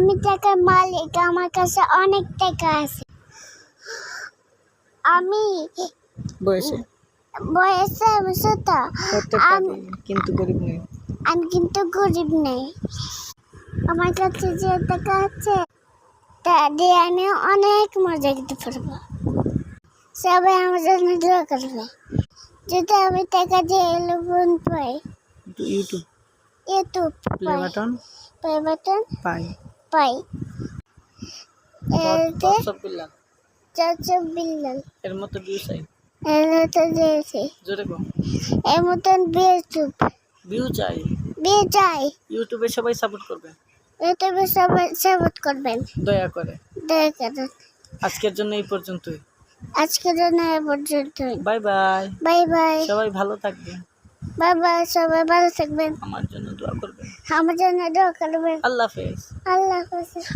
আমি টাকার মালিক, আমার কাছে অনেক টাকা আছে। আমি বয়সে বয়সে আমি ছোট, কিন্তু গরিব নেই। আমি কিন্তু গরিব নেই। আমার কাছে যে টাকা আছে তা দিয়ে আমি অনেক মজা করতে পারবো। সবাই আমার জন্য দোয়া করবে। যদি আমি টাকা দিয়ে লোন পাই, ইউটিউব প্লে বাটন পাই পাই বিল্লাল এর মতো ভিউ চাই। এর মতো দিয়েছি, জোরে কম এর মতন ভিউ চাই। ইউটিউবে সবাই সাপোর্ট করবে, ইউটিউবে সবাই সাপোর্ট করবেন দয়া করে। আজকের জন্য এই পর্যন্তই। আজকের জন্য এই পর্যন্তই। Bye bye. Bye bye. সবাই ভালো থাকবেন। Bye bye. সবাই ভালো থাকবেন। আমার জন্য দোয়া করবেন। আমার জন্য দোয়া করবেন। আল্লাহ হাফেজ। আল্লাহ হাফেজ।